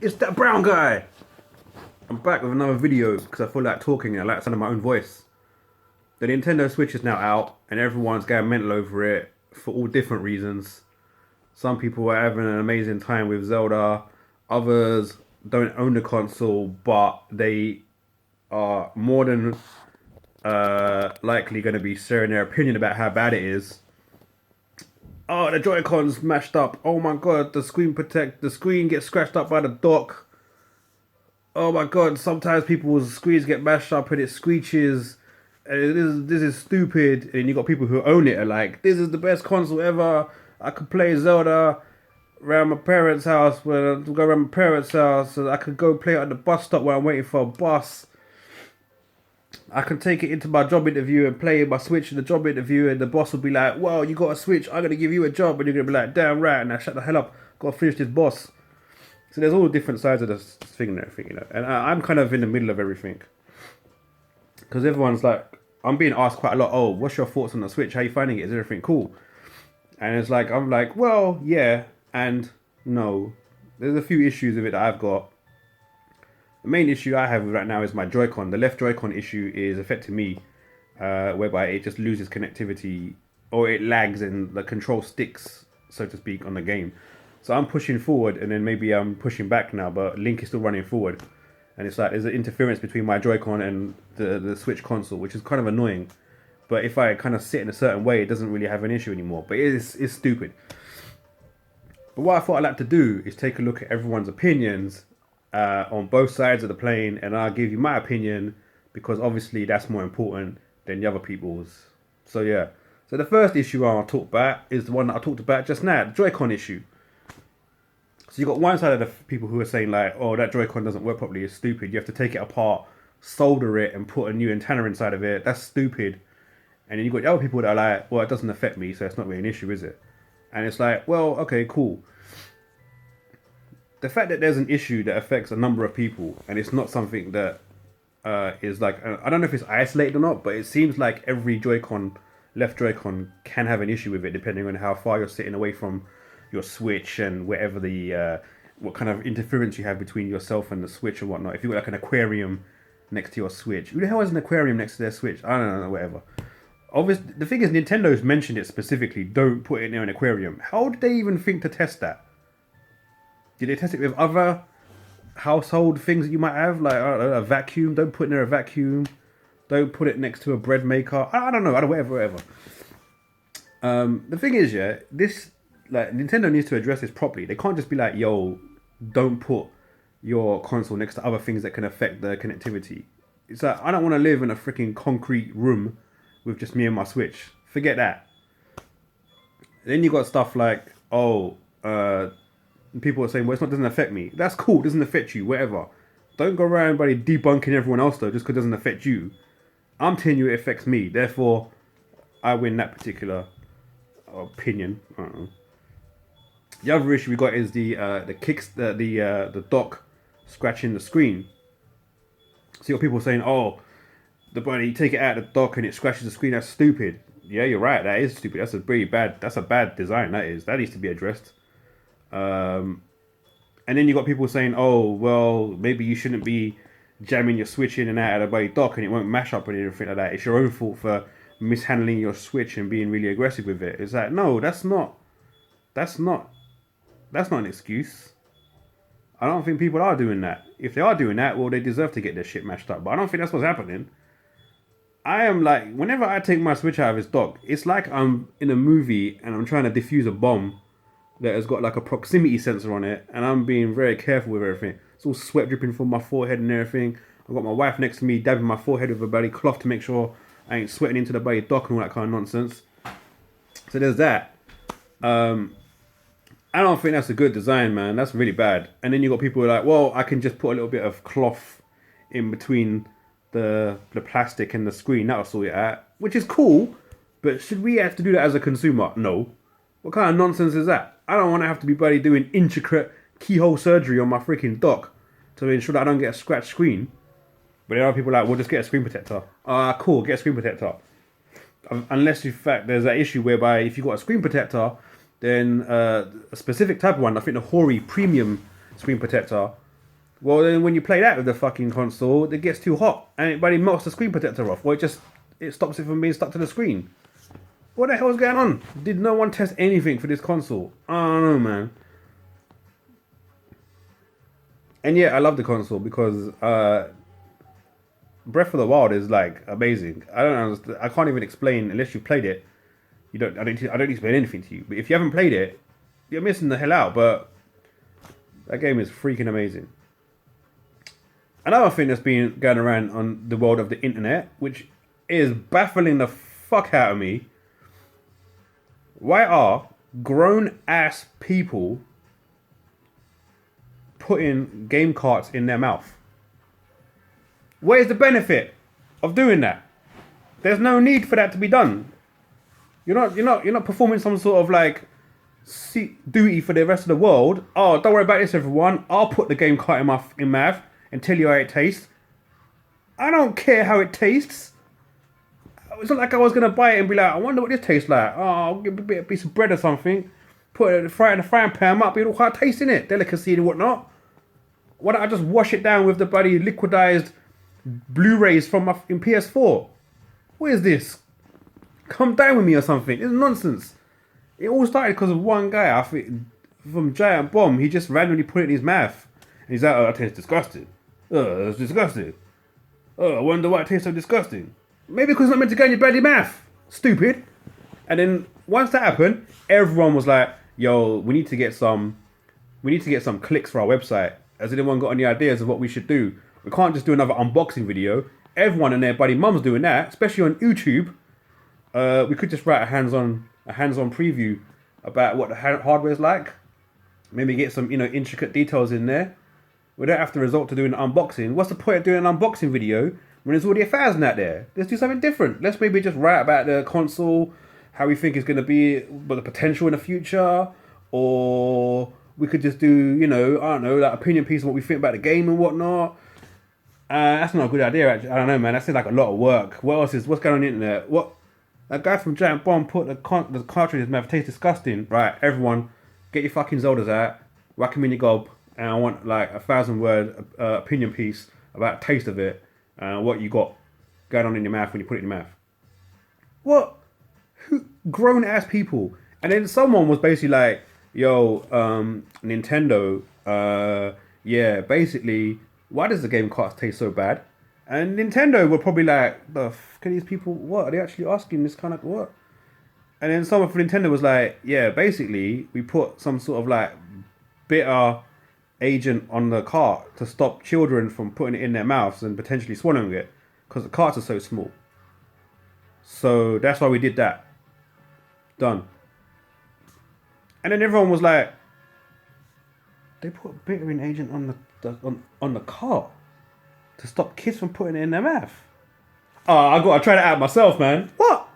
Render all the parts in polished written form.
It's that brown guy. I'm back with another video because I feel like talking and I like the sound of my own voice. The Nintendo Switch is now out and everyone's going mental over it for all different reasons. Some people are having an amazing time with Zelda. Others don't own the console, but they are more than likely going to be sharing their opinion about how bad it is. Oh, the Joy-Cons mashed up. Oh my god, the screen gets scratched up by the dock. Oh my god, sometimes people's screens get mashed up and it screeches. And this is stupid. And you got people who own it are like, this is the best console ever. I could play Zelda around my parents' house when I go around my parents' house. And I could go play it at the bus stop while I'm waiting for a bus. I can take it into my job interview and play my Switch in the job interview, and the boss will be like, well, you got a Switch, I'm going to give you a job. And you're going to be like, damn right, and I shut the hell up. Got to finish this boss. So there's all different sides of this thing and everything, you know. And I'm kind of in the middle of everything. Because everyone's like, I'm being asked quite a lot, oh, what's your thoughts on the Switch? How are you finding it? Is everything cool? And it's like, I'm like, well, yeah, and no. There's a few issues with it that I've got. The main issue I have right now is my Joy-Con. The left Joy-Con issue is affecting me, whereby it just loses connectivity or it lags and the control sticks, so to speak, on the game. So I'm pushing forward and then maybe I'm pushing back now, but Link is still running forward. And it's like there's an interference between my Joy-Con and the Switch console, which is kind of annoying. But if I kind of sit in a certain way, it doesn't really have an issue anymore. But it's stupid. But what I thought I'd like to do is take a look at everyone's opinions on both sides of the plane, and I'll give you my opinion because obviously that's more important than the other people's. So yeah. So the first issue I'll talk about is the one that I talked about just now, the Joy-Con issue. So you got one side of the people who are saying like, oh, that Joy-Con doesn't work properly, it's stupid. You have to take it apart, solder it, and put a new antenna inside of it. That's stupid. And then you got the other people that are like, well, it doesn't affect me, so it's not really an issue, is it? And it's like, well, okay, cool. The fact that there's an issue that affects a number of people, and it's not something that is like, I don't know if it's isolated or not, but it seems like every Joy-Con, left Joy-Con, can have an issue with it depending on how far you're sitting away from your Switch and whatever the what kind of interference you have between yourself and the Switch and whatnot. If you've got like an aquarium next to your Switch, who the hell has an aquarium next to their Switch? I don't know, whatever. Obviously, the thing is, Nintendo's mentioned it specifically. Don't put it near an aquarium. How did they even think to test that? Did they test it with other household things that you might have, like I don't know, a vacuum? Don't put it near a vacuum. Don't put it next to a bread maker. I don't know. Whatever. The thing is, yeah, this like Nintendo needs to address this properly. They can't just be like, yo, don't put your console next to other things that can affect the connectivity. It's like, I don't want to live in a freaking concrete room with just me and my Switch. Forget that. Then you got stuff like, oh, people are saying, well, doesn't affect me. That's cool, it doesn't affect you, whatever. Don't go around by debunking everyone else though, just because it doesn't affect you. I'm telling you it affects me. Therefore, I win that particular opinion. I don't know. The other issue we got is the dock scratching the screen. So you got people saying, "Oh, the body you take it out of the dock and it scratches the screen. That's stupid." Yeah, you're right. That is stupid. That's a pretty bad. That's a bad design. That needs to be addressed. And then you got people saying, "Oh, well, maybe you shouldn't be jamming your Switch in and out of the bloody dock and it won't mash up and everything like that. It's your own fault for mishandling your Switch and being really aggressive with it." It's like, no, that's not. That's not an excuse. I don't think people are doing that. If they are doing that, well, they deserve to get their shit mashed up. But I don't think that's what's happening. I am like, whenever I take my Switch out of its dock, it's like I'm in a movie and I'm trying to defuse a bomb that has got like a proximity sensor on it, and I'm being very careful with everything. It's all sweat dripping from my forehead and everything. I've got my wife next to me dabbing my forehead with a bloody cloth to make sure I ain't sweating into the bloody dock and all that kind of nonsense. So there's that. I don't think that's a good design, man. That's really bad. And then you got people who are like, well, I can just put a little bit of cloth in between the plastic and the screen. That'll sort it out. Which is cool, but should we have to do that as a consumer? No. What kind of nonsense is that? I don't want to have to be bloody doing intricate keyhole surgery on my freaking dock to ensure that I don't get a scratched screen. But there are people like, well, just get a screen protector. Cool, get a screen protector. Unless in fact there's that issue whereby if you've got a screen protector, then a specific type of one, I think the Hori Premium screen protector, Well, then when you play that with the fucking console, it gets too hot and it bloody melts the screen protector off, or it stops it from being stuck to the screen. What the hell is going on? Did no one test anything for this console? I don't know, man. And yeah, I love the console because Breath of the Wild is like amazing. I don't understand. I can't even explain unless you've played it. You don't. I don't explain anything to you. But if you haven't played it, you're missing the hell out. But that game is freaking amazing. Another thing that's been going around on the world of the internet, which is baffling the fuck out of me. Why are grown ass people putting game carts in their mouth? Where's the benefit of doing that? There's no need for that to be done. You're not performing some sort of like duty for the rest of the world. Oh, don't worry about this, everyone. I'll put the game cart in my mouth and tell you how it tastes. I don't care how it tastes. It's not like I was gonna buy it and be like, I wonder what this tastes like. Oh, I'll give a piece of bread or something. Put it in the frying pan, might be all quite tasting it, delicacy and whatnot. Why don't I just wash it down with the bloody liquidized Blu-rays from my in PS4? What is this? Come down with me or something. It's nonsense. It all started because of one guy, I think, from Giant Bomb. He just randomly put it in his mouth. And he's like, oh, that tastes disgusting. Oh, it's disgusting. Oh, I wonder why it tastes so disgusting. Maybe because it's not meant to go in your bloody mouth. Stupid. And then once that happened, everyone was like, yo, we need to get some clicks for our website. Has anyone got any ideas of what we should do? We can't just do another unboxing video. Everyone and their buddy mum's doing that, especially on YouTube. We could just write a hands-on preview about what the hardware's like. Maybe get some intricate details in there. We don't have to resort to doing an unboxing. What's the point of doing an unboxing video when there's already 1,000 out there? Let's do something different. Let's maybe just write about the console, how we think it's going to be, but the potential in the future, or we could just do, I don't know, like opinion piece of what we think about the game and whatnot. That's not a good idea, actually. I don't know, man. That seems like a lot of work. What's going on the internet? That guy from Giant Bomb put the cartridge in his mouth. Tastes disgusting. Right, everyone, get your fucking Zeldas out, whack them in your gob, and I want like 1,000-word opinion piece about the taste of it, what you got going on in your mouth when you put it in your mouth. What? Who? Grown ass people. And then someone was basically like, yo, Nintendo, yeah, basically, why does the game carts taste so bad? And Nintendo were probably like, the fuck are these people, what? Are they actually asking this kind of, what? And then someone from Nintendo was like, yeah, basically, we put some sort of like bitter agent on the cart to stop children from putting it in their mouths and potentially swallowing it, because the carts are so small. So that's why we did that. Done. And then everyone was like, they put bittering agent on the cart to stop kids from putting it in their mouth. Oh, I gotta try that out myself, man. What?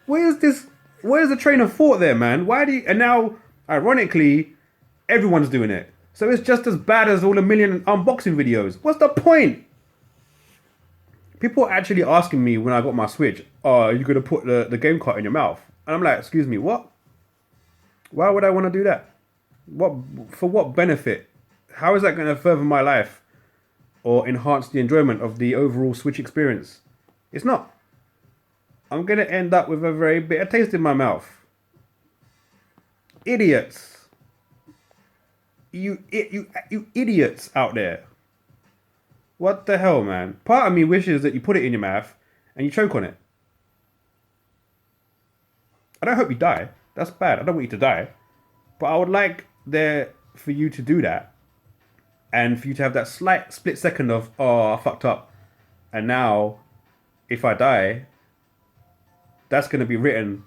Where's the train of thought there, man? Why do you... And now, ironically, everyone's doing it. So it's just as bad as all the million unboxing videos. What's the point? People are actually asking me when I got my Switch, oh, are you gonna put the game cart in your mouth? And I'm like, excuse me, what? Why would I want to do that? For what benefit? How is that going to further my life or enhance the enjoyment of the overall Switch experience? It's not. I'm going to end up with a very bitter taste in my mouth. Idiots. You idiots out there. What the hell, man? Part of me wishes that you put it in your mouth and you choke on it. I don't hope you die. That's bad. I don't want you to die. But I would like for you to do that. And for you to have that slight split second of, oh, I fucked up. And now, if I die, that's going to be written.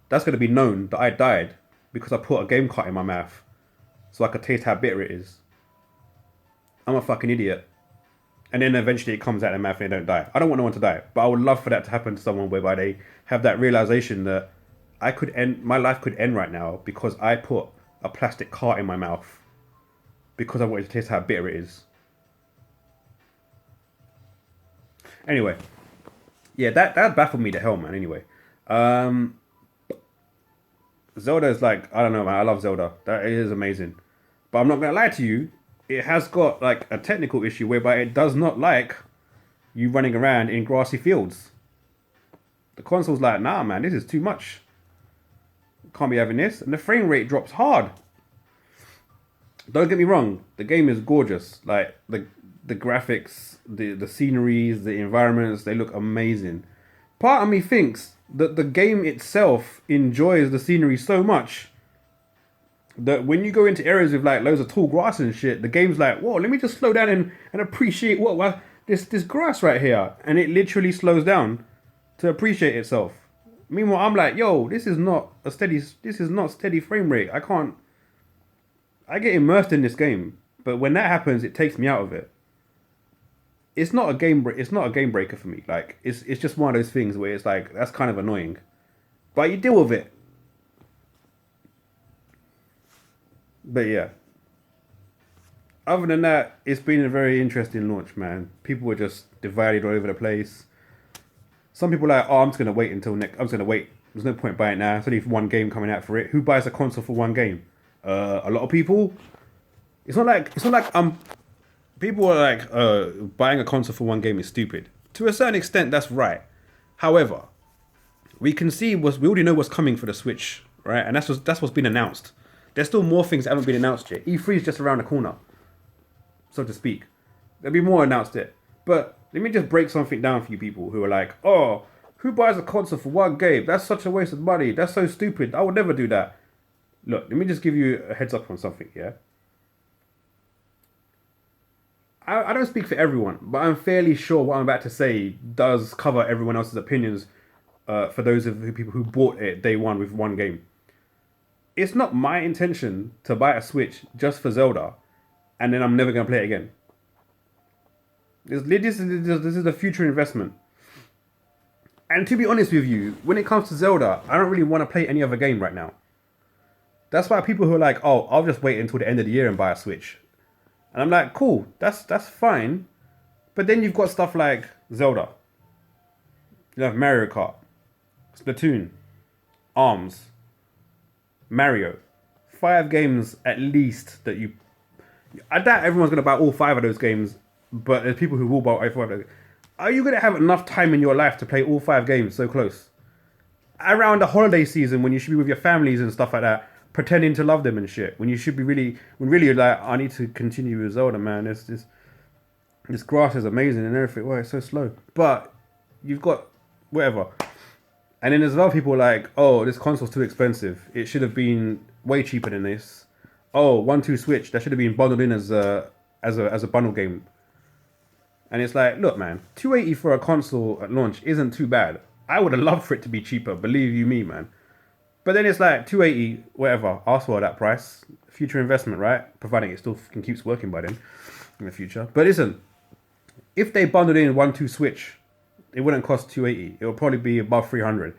That's going to be known that I died because I put a game cart in my mouth so I could taste how bitter it is. I'm a fucking idiot. And then eventually it comes out of their mouth and they don't die. I don't want no one to die. But I would love for that to happen to someone whereby they have that realization that my life could end right now because I put a plastic cart in my mouth because I wanted to taste how bitter it is. Anyway, yeah, that baffled me to hell, man. Anyway, Zelda is like, I don't know, man. I love Zelda. That is amazing, but I'm not gonna lie to you. it has got like a technical issue whereby it does not like you running around in grassy fields. The console's like, nah, man, this is too much. Can't be having this. And the frame rate drops hard. Don't get me wrong, the game is gorgeous. Like the graphics, the sceneries, the environments, they look amazing. Part of me thinks that the game itself enjoys the scenery so much that when you go into areas with like loads of tall grass and shit, the game's like, whoa, let me just slow down and appreciate what this grass right here. And it literally slows down to appreciate itself. Meanwhile, I'm like, yo, this is not steady frame rate. I get immersed in this game, but when that happens, it takes me out of it. It's not a it's not a game breaker for me. Like it's just one of those things where it's like that's kind of annoying, but you deal with it. But yeah, other than that, it's been a very interesting launch, man. People were just divided all over the place. Some people are like, oh, I'm just gonna wait until next. I'm just gonna wait. There's no point buying it now. It's only one game coming out for it. Who buys a console for one game? A lot of people. It's not like people are like buying a console for one game is stupid. To a certain extent, that's right. However, we already know what's coming for the Switch, right? And that's what's been announced. There's still more things that haven't been announced yet. E3 is just around the corner, so to speak. There'll be more announced it. But let me just break something down for you people who are like, oh, who buys a console for one game? That's such a waste of money. That's so stupid. I would never do that. Look, let me just give you a heads up on something, yeah? I don't speak for everyone, but I'm fairly sure what I'm about to say does cover everyone else's opinions for those of the people who bought it day one with one game. It's not my intention to buy a Switch just for Zelda, and then I'm never going to play it again. This is a future investment. And to be honest with you, when it comes to Zelda, I don't really want to play any other game right now. That's why people who are like, oh, I'll just wait until the end of the year and buy a Switch. And I'm like, cool, that's fine. But then you've got stuff like Zelda. You have Mario Kart, Splatoon, ARMS, Mario. 5 games at least that you... I doubt everyone's going to buy all 5 of those games, but there's people who will buy all 5 of those. Are you going to have enough time in your life to play all 5 games so close? Around the holiday season when you should be with your families and stuff like that, pretending to love them and shit. When you should be when really you're like, I need to continue with Zelda, man. This grass is amazing and everything. Well, it's so slow. But you've got whatever. And then there's other people like, oh, this console's too expensive. It should have been way cheaper than this. Oh, 1-2 Switch, that should have been bundled in as a bundle game. And it's like, look, man, $280 for a console at launch isn't too bad. I would have loved for it to be cheaper, believe you me, man. But then it's like $280, whatever. I'll swallow that price. Future investment, right? Providing it still keeps working by then in the future. But listen, if they bundled in 1-2 Switch, it wouldn't cost $280. It would probably be above $300.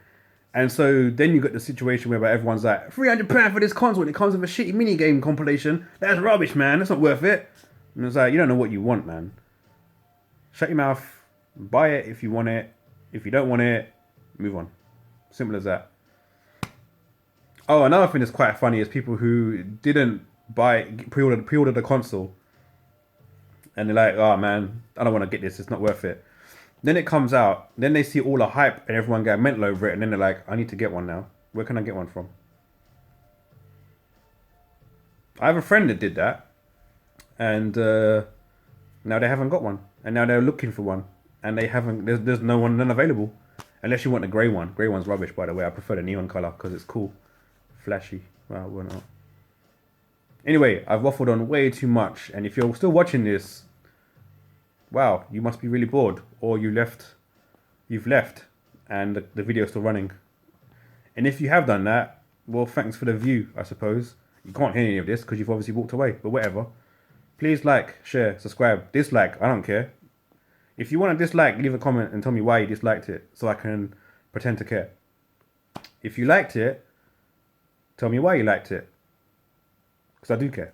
And so then you got the situation whereby everyone's like, £300 for this console and it comes with a shitty minigame compilation. That's rubbish, man. That's not worth it. And it's like, you don't know what you want, man. Shut your mouth. Buy it if you want it. If you don't want it, move on. Simple as that. Oh, another thing that's quite funny is people who didn't pre-order the console, and they're like, "Oh man, I don't want to get this. It's not worth it." Then it comes out. Then they see all the hype and everyone get mental over it, and then they're like, "I need to get one now. Where can I get one from?" I have a friend that did that, and now they haven't got one, and now they're looking for one, and they haven't. There's none available, unless you want the grey one. Grey one's rubbish, by the way. I prefer the neon color because it's cool. Flashy. Well, why not? Anyway, I've waffled on way too much, and if you're still watching this, wow, you must be really bored, or you've left, and the video's still running. And if you have done that, well, thanks for the view, I suppose. You can't hear any of this because you've obviously walked away, but whatever. Please like, share, subscribe, dislike, I don't care. If you want to dislike, leave a comment and tell me why you disliked it, so I can pretend to care. If you liked it, tell me why you liked it. Because I do care.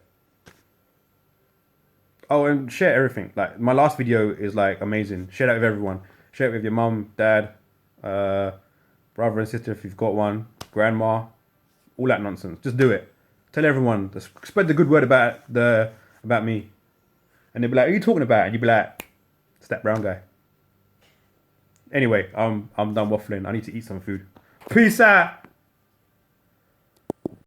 Oh, and share everything. Like, my last video is, like, amazing. Share that with everyone. Share it with your mum, dad, brother and sister if you've got one, grandma, all that nonsense. Just do it. Tell everyone. Spread the good word about me. And they'd be like, "What are you talking about?" And you'd be like, "It's that brown guy." Anyway, I'm done waffling. I need to eat some food. Peace out.